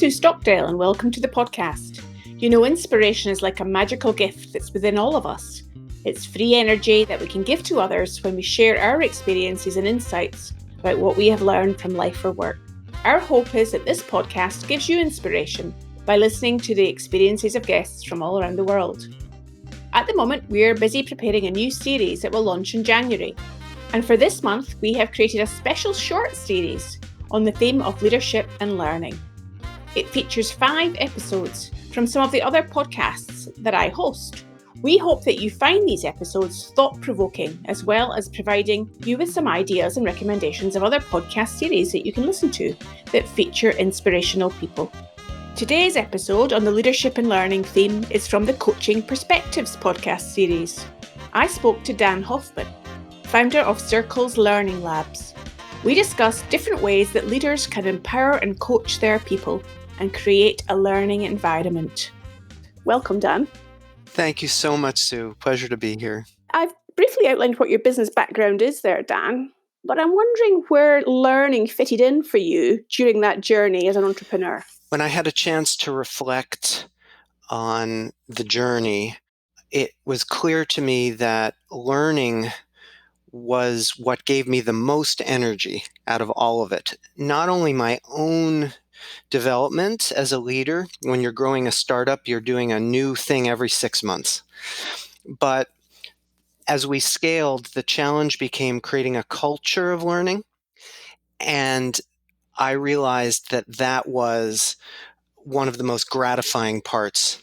to Stockdale and welcome to the podcast. You know, inspiration is like a magical gift that's within all of us. It's free energy that we can give to others when we share our experiences and insights about what we have learned from life or work. Our hope is that this podcast gives you inspiration by listening to the experiences of guests from all around the world. At the moment, we're busy preparing a new series that will launch in January. And for this month, we have created a special short series on the theme of leadership and learning. It features 5 episodes from some of the other podcasts that I host. We hope that you find these episodes thought-provoking, as well as providing you with some ideas and recommendations of other podcast series that you can listen to that feature inspirational people. Today's episode on the leadership and learning theme is from the Coaching Perspectives podcast series. I spoke to Dan Hoffman, founder of Circl.es Learning Labs. We discussed different ways that leaders can empower and coach their people and create a learning environment. Welcome, Dan. Thank you so much, Sue. Pleasure to be here. I've briefly outlined what your business background is there, Dan, but I'm wondering where learning fitted in for you during that journey as an entrepreneur. When I had a chance to reflect on the journey, it was clear to me that learning was what gave me the most energy out of all of it. Not only my own development as a leader. When you're growing a startup, you're doing a new thing every 6 months. But as we scaled, the challenge became creating a culture of learning. And I realized that that was one of the most gratifying parts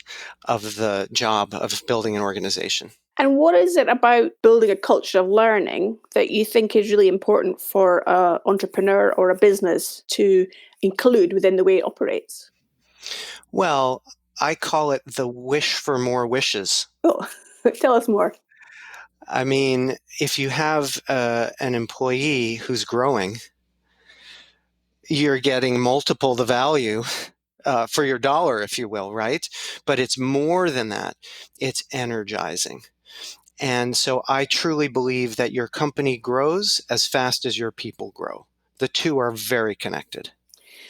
of the job of building an organization. And what is it about building a culture of learning that you think is really important for an entrepreneur or a business to include within the way it operates? Well, I call it the wish for more wishes. Oh, tell us more. I mean, if you have an employee who's growing, you're getting multiple the value for your dollar, if you will, right? But it's more than that. It's energizing. And so I truly believe that your company grows as fast as your people grow. The two are very connected.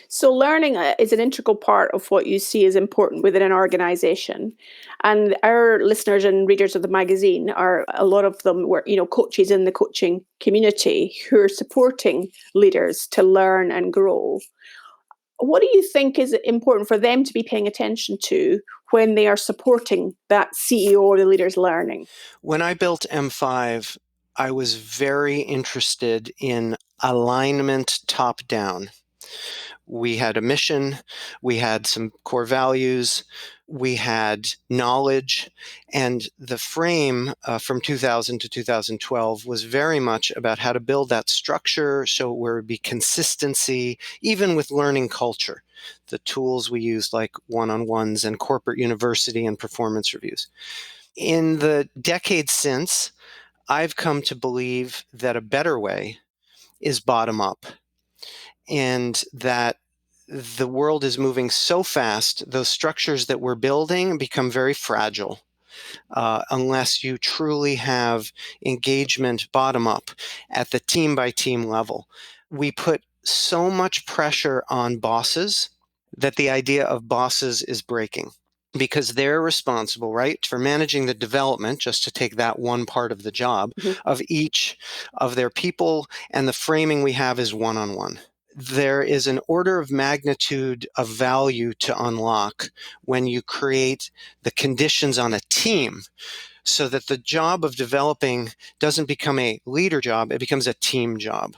So learning is an integral part of what you see as important within an organization. And our listeners and readers of the magazine are, a lot of them were, coaches in the coaching community who are supporting leaders to learn and grow. What do you think is important for them to be paying attention to when they are supporting that CEO or the leader's learning? When I built M5, I was very interested in alignment top down. We had a mission, we had some core values, we had knowledge, and the frame from 2000 to 2012 was very much about how to build that structure so there would be consistency, even with learning culture. The tools we used like one-on-ones and corporate university and performance reviews. In the decades since, I've come to believe that a better way is bottom up. And that the world is moving so fast, those structures that we're building become very fragile unless you truly have engagement bottom up at the team by team level. We put so much pressure on bosses that the idea of bosses is breaking, because they're responsible, right, for managing the development, just to take that one part of the job, of each of their people, and the framing we have is one-on-one. There is an order of magnitude of value to unlock when you create the conditions on a team so that the job of developing doesn't become a leader job, it becomes a team job.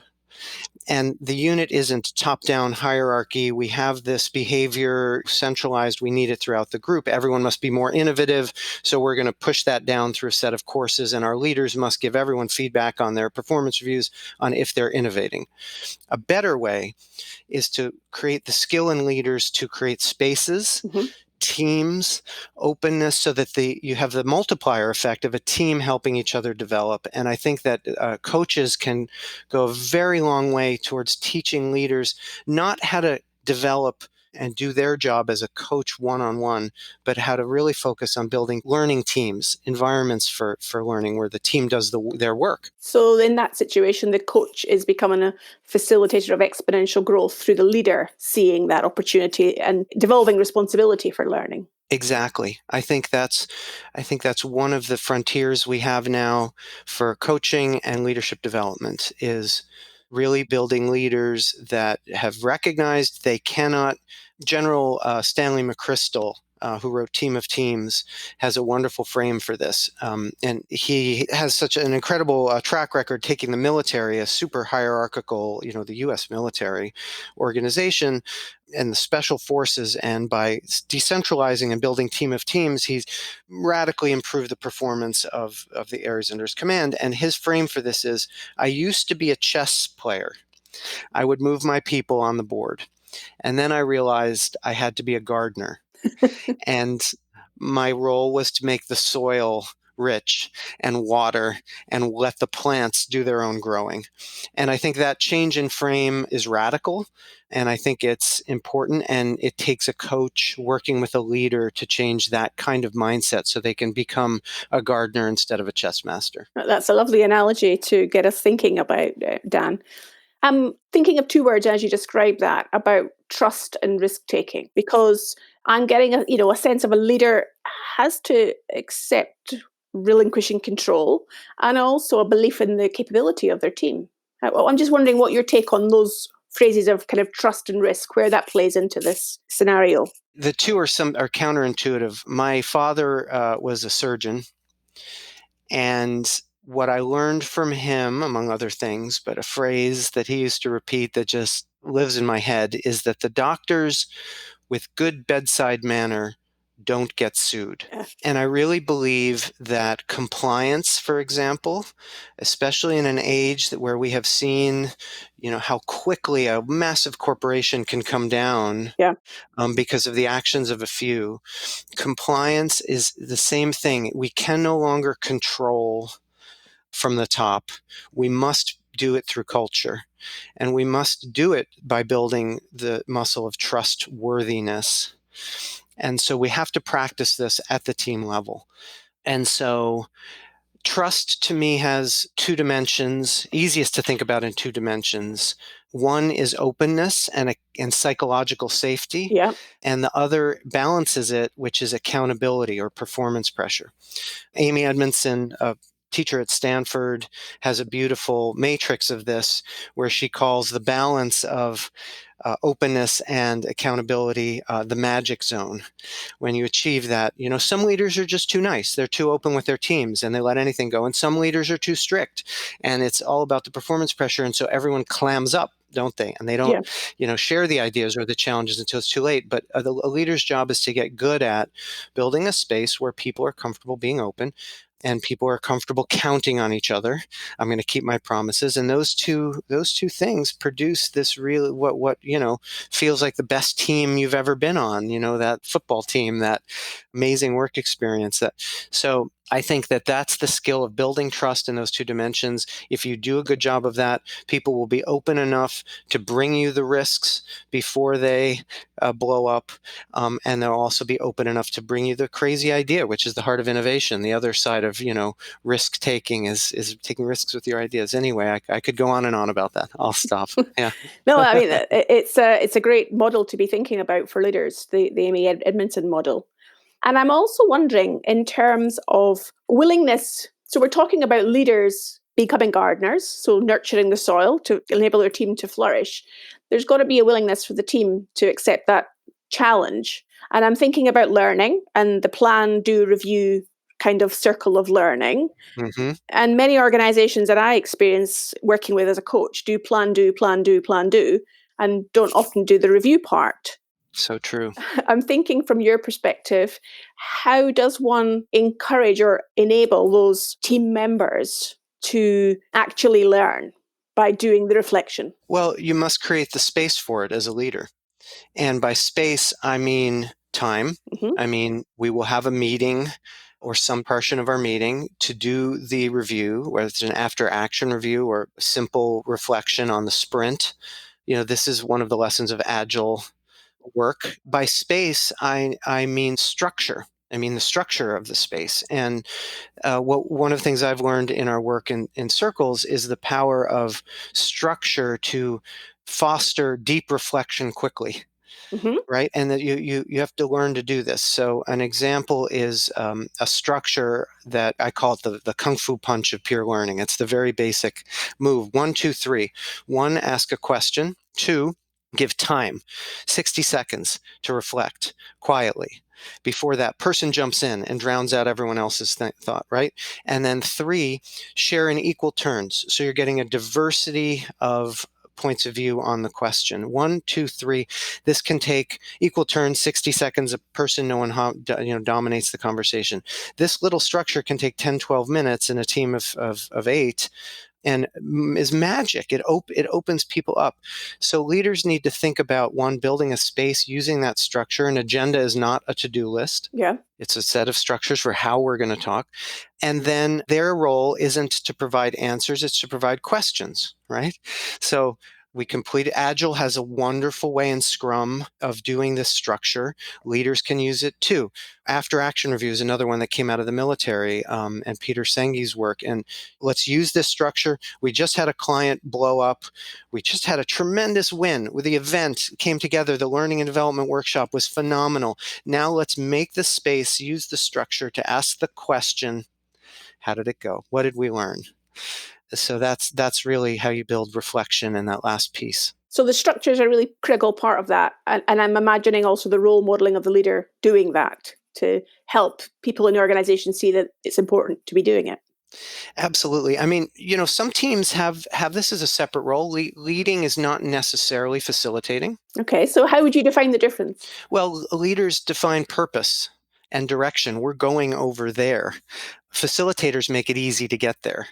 And the unit isn't top-down hierarchy. We have this behavior centralized. We need it throughout the group. Everyone must be more innovative. So we're going to push that down through a set of courses. And our leaders must give everyone feedback on their performance reviews on if they're innovating. A better way is to create the skill in leaders to create spaces, teams, openness, so that you have the multiplier effect of a team helping each other develop. And I think that coaches can go a very long way towards teaching leaders not how to develop and do their job as a coach one-on-one, but how to really focus on building learning teams, environments for learning where the team does their work. So in that situation, the coach is becoming a facilitator of exponential growth through the leader seeing that opportunity and devolving responsibility for learning. Exactly. I think that's one of the frontiers we have now for coaching and leadership development, is really building leaders that have recognized they cannot. General Stanley McChrystal, who wrote Team of Teams, has a wonderful frame for this. And he has such an incredible track record taking the military, a super hierarchical, the U.S. military organization, and the special forces, and by decentralizing and building Team of Teams, he's radically improved the performance of the areas under his command. And his frame for this is, I used to be a chess player. I would move my people on the board. And then I realized I had to be a gardener. And my role was to make the soil rich and water and let the plants do their own growing. And I think that change in frame is radical. And I think it's important. And it takes a coach working with a leader to change that kind of mindset so they can become a gardener instead of a chess master. That's a lovely analogy to get us thinking about, Dan. I'm thinking of two words as you describe that, about trust and risk taking, because I'm getting a sense of a leader has to accept relinquishing control and also a belief in the capability of their team. I'm just wondering what your take on those phrases of kind of trust and risk, where that plays into this scenario. The two are counterintuitive. My father was a surgeon, and what I learned from him, among other things, but a phrase that he used to repeat that just lives in my head, is that the doctors with good bedside manner don't get sued. Yeah. And I really believe that compliance, for example, especially in an age where we have seen, how quickly a massive corporation can come down Yeah. because of the actions of a few. Compliance is the same thing. We can no longer control from the top. We must do it through culture. And we must do it by building the muscle of trustworthiness. And so we have to practice this at the team level. And so trust to me has two dimensions, easiest to think about in two dimensions. One is openness and psychological safety. Yeah. And the other balances it, which is accountability or performance pressure. Amy Edmondson, a teacher at Stanford, has a beautiful matrix of this where she calls the balance of openness and accountability the magic zone. When you achieve that, some leaders are just too nice. They're too open with their teams and they let anything go. And some leaders are too strict and it's all about the performance pressure. And so everyone clams up, don't they? And they don't, share the ideas or the challenges until it's too late. But a leader's job is to get good at building a space where people are comfortable being open and people are comfortable counting on each other. I'm going to keep my promises. And those two things produce this real, what feels like the best team you've ever been on, that football team, that amazing work experience. So I think that that's the skill of building trust in those two dimensions. If you do a good job of that, people will be open enough to bring you the risks before they blow up. And they'll also be open enough to bring you the crazy idea, which is the heart of innovation. The other side of, risk taking is taking risks with your ideas. Anyway, I could go on and on about that. I'll stop. Yeah. No, I mean, it's a great model to be thinking about for leaders, the Amy Edmondson model. And I'm also wondering, in terms of willingness, so we're talking about leaders becoming gardeners, so nurturing the soil to enable their team to flourish. There's got to be a willingness for the team to accept that challenge. And I'm thinking about learning and the plan, do, review kind of circle of learning. Mm-hmm. And many organizations that I experience working with as a coach do plan, do, plan, do, plan, do, and don't often do the review part. So true. I'm thinking from your perspective, how does one encourage or enable those team members to actually learn by doing the reflection? Well, you must create the space for it as a leader. And by space, I mean time. Mm-hmm. I mean, we will have a meeting or some portion of our meeting to do the review, whether it's an after action review or simple reflection on the sprint. This is one of the lessons of Agile work. By space, I mean structure. I mean the structure of the space. And one of the things I've learned in our work in Circl.es is the power of structure to foster deep reflection quickly. Mm-hmm. Right, and that you have to learn to do this. So an example is a structure that I call it the kung fu punch of peer learning. It's the very basic move: 1, 2, 3. 1, ask a question. 2, give time, 60 seconds to reflect quietly before that person jumps in and drowns out everyone else's thought. Right, and then 3, share in equal turns. So you're getting a diversity of points of view on the question. 1, 2, 3. This can take equal turns, 60 seconds, a person, no one dominates the conversation. This little structure can take 10, 12 minutes in a team of 8 and is magic. It opens people up. So leaders need to think about, one, building a space using that structure. An agenda is not a to-do list. Yeah. It's a set of structures for how we're going to talk. And then their role isn't to provide answers, it's to provide questions, right? So Agile has a wonderful way in Scrum of doing this structure. Leaders can use it too. After action review is another one that came out of the military, and Peter Sengi's work. And let's use this structure. We just had a client blow up. We just had a tremendous win with the event came together. The learning and development workshop was phenomenal. Now let's make the space, use the structure to ask the question, how did it go? What did we learn? So that's really how you build reflection in that last piece. So the structures are a really critical part of that. And I'm imagining also the role modeling of the leader doing that to help people in the organization see that it's important to be doing it. Absolutely. I mean, some teams have this as a separate role. Leading is not necessarily facilitating. Okay, so how would you define the difference? Well, leaders define purpose and direction. We're going over there. Facilitators make it easy to get there.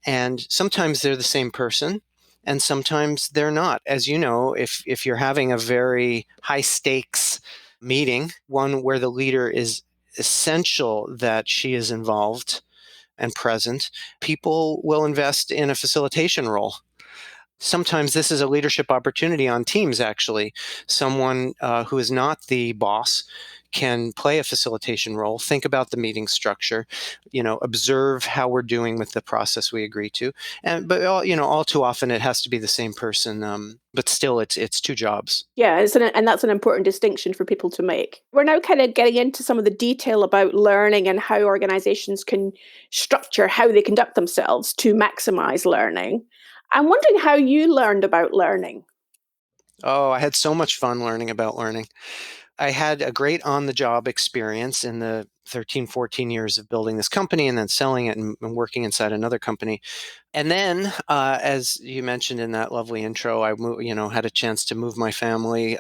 And sometimes they're the same person, and sometimes they're not. As you know, if you're having a very high stakes meeting, one where the leader is essential that she is involved and present, people will invest in a facilitation role. Sometimes this is a leadership opportunity on teams, actually. Someone who is not the boss can play a facilitation role, think about the meeting structure, observe how we're doing with the process we agree to. But all too often it has to be the same person, but still it's two jobs. Yeah, and that's an important distinction for people to make. We're now kind of getting into some of the detail about learning and how organizations can structure how they conduct themselves to maximize learning. I'm wondering how you learned about learning. Oh, I had so much fun learning about learning. I had a great on-the-job experience in the 13, 14 years of building this company and then selling it and working inside another company. And then, as you mentioned in that lovely intro, I had a chance to move my family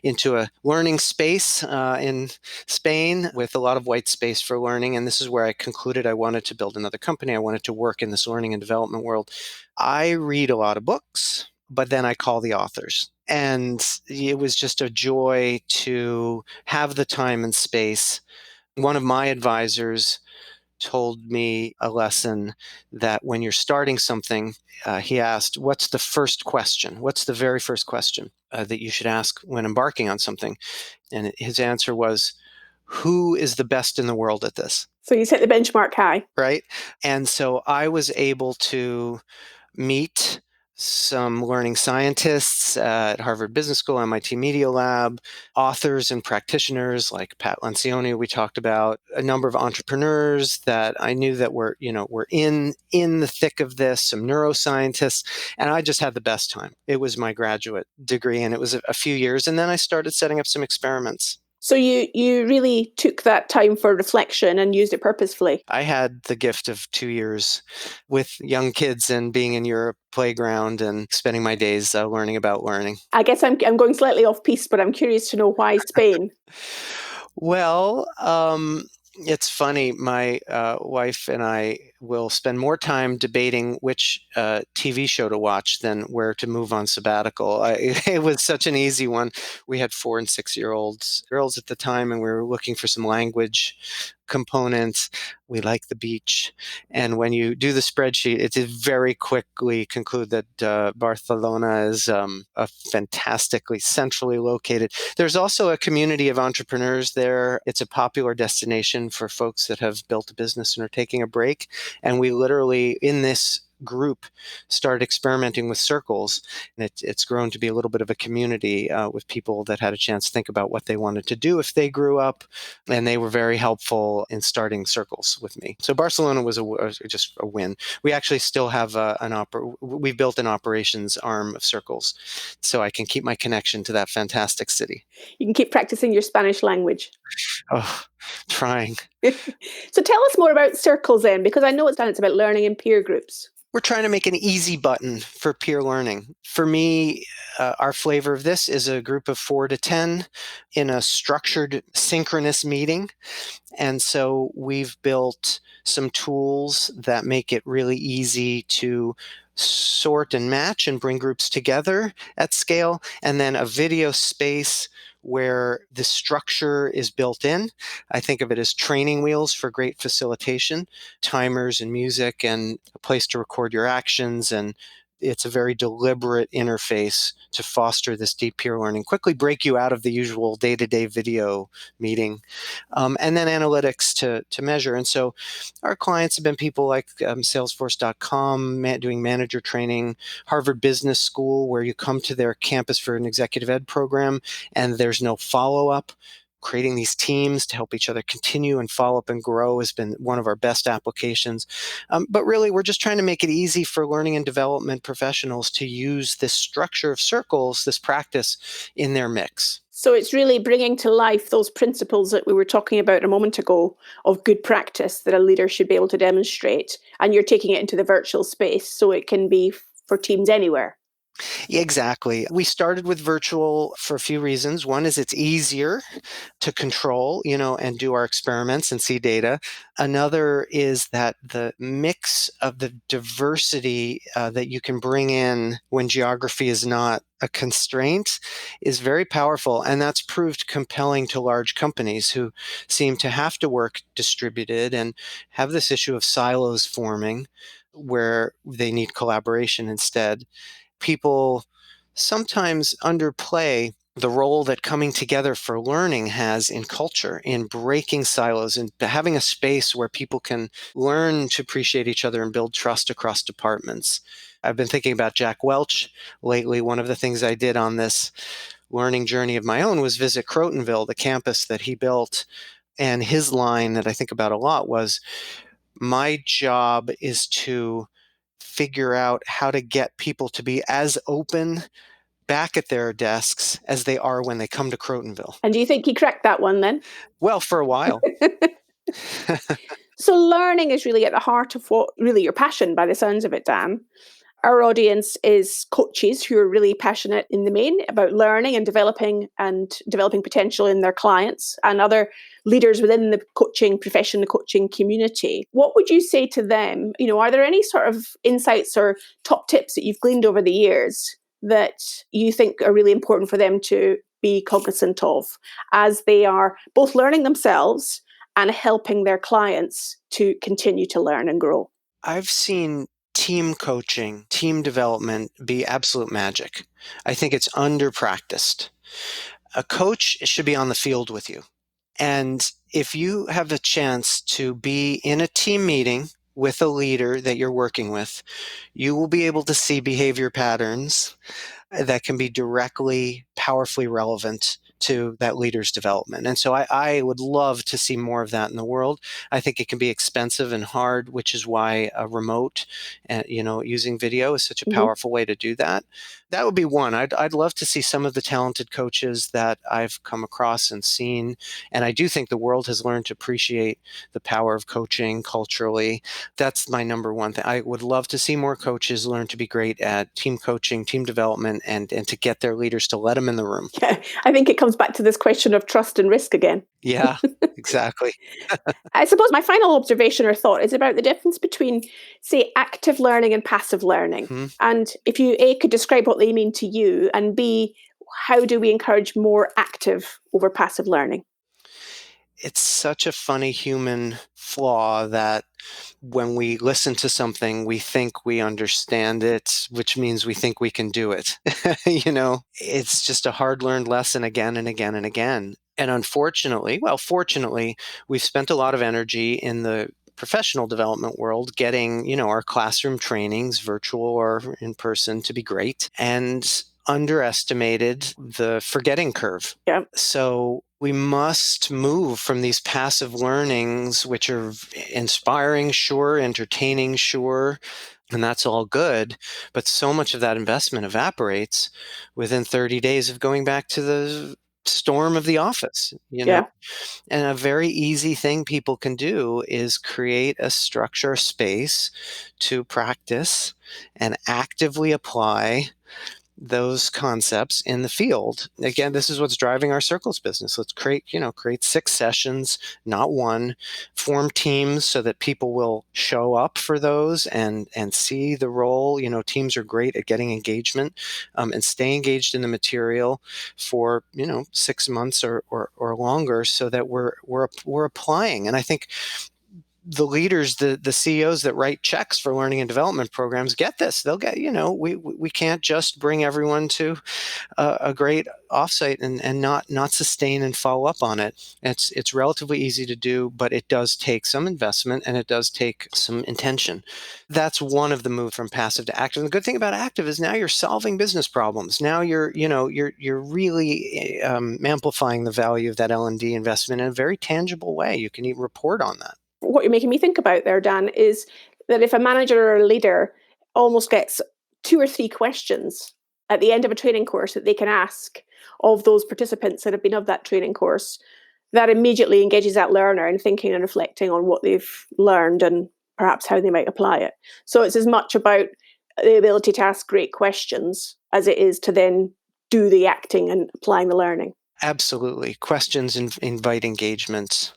into a learning space in Spain with a lot of white space for learning. And this is where I concluded I wanted to build another company. I wanted to work in this learning and development world. I read a lot of books, but then I call the authors. And it was just a joy to have the time and space. One of my advisors told me a lesson that when you're starting something, he asked, what's the first question? What's the very first question that you should ask when embarking on something? And his answer was, who is the best in the world at this? So you set the benchmark high. Right. And so I was able to meet some learning scientists at Harvard Business School, MIT Media Lab, authors and practitioners like Pat Lencioni we talked about, a number of entrepreneurs that I knew that were in the thick of this, some neuroscientists, and I just had the best time. It was my graduate degree, and it was a few years, and then I started setting up some experiments. So you really took that time for reflection and used it purposefully. I had the gift of 2 years with young kids and being in your playground and spending my days learning about learning. I guess I'm going slightly off piste, but I'm curious to know why Spain. Well, it's funny. My wife and I will spend more time debating which TV show to watch than where to move on sabbatical. It was such an easy one. We had 4 and 6 year olds girls at the time, and we were looking for some language components. We like the beach. And when you do the spreadsheet, it is very quickly conclude that Barcelona is a fantastically centrally located. There's also a community of entrepreneurs there. It's a popular destination for folks that have built a business and are taking a break. And we literally, in this group, started experimenting with Circl.es, and it's grown to be a little bit of a community with people that had a chance to think about what they wanted to do if they grew up, and they were very helpful in starting Circl.es with me. So Barcelona was just a win. We actually still have we've built an operations arm of Circl.es, so I can keep my connection to that fantastic city. You can keep practicing your Spanish language. Oh, trying. So tell us more about Circl.es then, because I know it's about learning in peer groups. We're trying to make an easy button for peer learning. For me, our flavor of this is a group of 4 to 10 in a structured synchronous meeting. And so we've built some tools that make it really easy to sort and match and bring groups together at scale, and then a video space where the structure is built in. I think of it as training wheels for great facilitation, timers and music and a place to record your actions. And it's a very deliberate interface to foster this deep peer learning, quickly break you out of the usual day-to-day video meeting, and then analytics to measure. And so our clients have been people like Salesforce.com doing manager training, Harvard Business School, where you come to their campus for an executive ed program and there's no follow-up. Creating these teams to help each other continue and follow up and grow has been one of our best applications. But really, we're just trying to make it easy for learning and development professionals to use this structure of Circl.es, this practice, in their mix. So it's really bringing to life those principles that we were talking about a moment ago of good practice that a leader should be able to demonstrate. And you're taking it into the virtual space so it can be for teams anywhere. Exactly. We started with virtual for a few reasons. One is it's easier to control, and do our experiments and see data. Another is that the mix of the diversity that you can bring in when geography is not a constraint is very powerful. And that's proved compelling to large companies who seem to have to work distributed and have this issue of silos forming where they need collaboration instead. People sometimes underplay the role that coming together for learning has in culture, in breaking silos and having a space where people can learn to appreciate each other and build trust across departments. I've been thinking about Jack Welch lately. One of the things I did on this learning journey of my own was visit Crotonville, the campus that he built. And his line that I think about a lot was, my job is to figure out how to get people to be as open back at their desks as they are when they come to Crotonville. And do you think he cracked that one then? Well, for a while. So learning is really at the heart of what really your passion, by the sounds of it, Dan. Our audience is coaches who are really passionate in the main about learning and developing potential in their clients, and other leaders within the coaching profession, the coaching community. What would you say to them? Are there any sort of insights or top tips that you've gleaned over the years that you think are really important for them to be cognizant of as they are both learning themselves and helping their clients to continue to learn and grow? I've seen team coaching, team development be absolute magic. I think it's under-practiced. A coach should be on the field with you. And if you have a chance to be in a team meeting with a leader that you're working with, you will be able to see behavior patterns that can be directly, powerfully relevant to that leader's development. And so I would love to see more of that in the world. I think it can be expensive and hard, which is why a remote, using video is such a powerful way to do that. That would be one. I'd love to see some of the talented coaches that I've come across and seen. And I do think the world has learned to appreciate the power of coaching culturally. That's my number one thing. I would love to see more coaches learn to be great at team coaching, team development, and to get their leaders to let them in the room. Yeah, I think it comes back to this question of trust and risk again. Yeah, exactly. I suppose my final observation or thought is about the difference between, say, active learning and passive learning. Mm-hmm. And if you, A, could describe what they mean to you, and B, how do we encourage more active over passive learning? It's such a funny human flaw that when we listen to something, we think we understand it, which means we think we can do it. It's just a hard learned lesson again and again and again. And fortunately, we've spent a lot of energy in the professional development world getting, our classroom trainings, virtual or in person, to be great, and underestimated the forgetting curve. Yeah. So we must move from these passive learnings, which are inspiring, sure, entertaining, sure, and that's all good. But so much of that investment evaporates within 30 days of going back to the storm of the office. Yeah. And a very easy thing people can do is create a structure, space to practice and actively apply those concepts in the field. Again, this is what's driving our Circl.es business. Let's create 6 sessions, not one, form teams so that people will show up for those and see the role. Teams are great at getting engagement and stay engaged in the material for, 6 months or longer, so that we're applying. And I think the leaders, the CEOs that write checks for learning and development programs get this. They'll get, we can't just bring everyone to a great offsite and not sustain and follow up on it. It's relatively easy to do, but it does take some investment and it does take some intention. That's one of the moves from passive to active. And the good thing about active is now you're solving business problems. Now you're really amplifying the value of that L&D investment in a very tangible way. You can even report on that. What you're making me think about there, Dan, is that if a manager or a leader almost gets 2 or 3 questions at the end of a training course that they can ask of those participants that have been of that training course, that immediately engages that learner in thinking and reflecting on what they've learned and perhaps how they might apply it. So it's as much about the ability to ask great questions as it is to then do the acting and applying the learning. Absolutely. Questions invite engagement.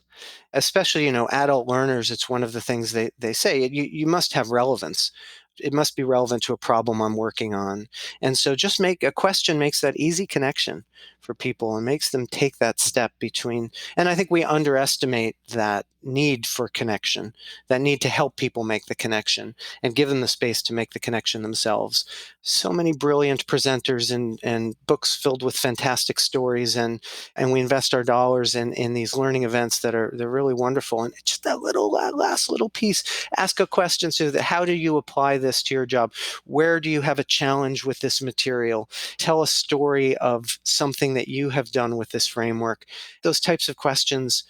Especially, adult learners, it's one of the things they say. You must have relevance. It must be relevant to a problem I'm working on. And so just make a question makes that easy connection for people and makes them take that step between. And I think we underestimate that need for connection, that need to help people make the connection and give them the space to make the connection themselves. So many brilliant presenters and books filled with fantastic stories, and we invest our dollars in these learning events they're really wonderful. And just that last little piece, ask a question. So that, how do you apply this to your job? Where do you have a challenge with this material? Tell a story of something that you have done with this framework. Those types of questions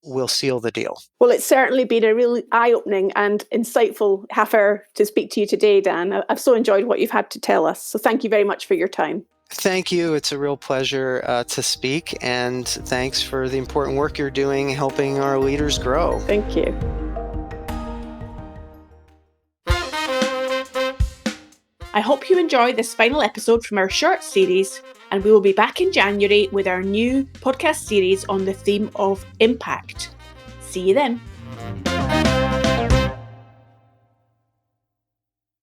will seal the deal. Well, it's certainly been a really eye-opening and insightful half hour to speak to you today, Dan. I've so enjoyed what you've had to tell us. So thank you very much for your time. Thank you. It's a real pleasure to speak, and thanks for the important work you're doing helping our leaders grow. Thank you. I hope you enjoyed this final episode from our short series, and we will be back in January with our new podcast series on the theme of impact. See you then.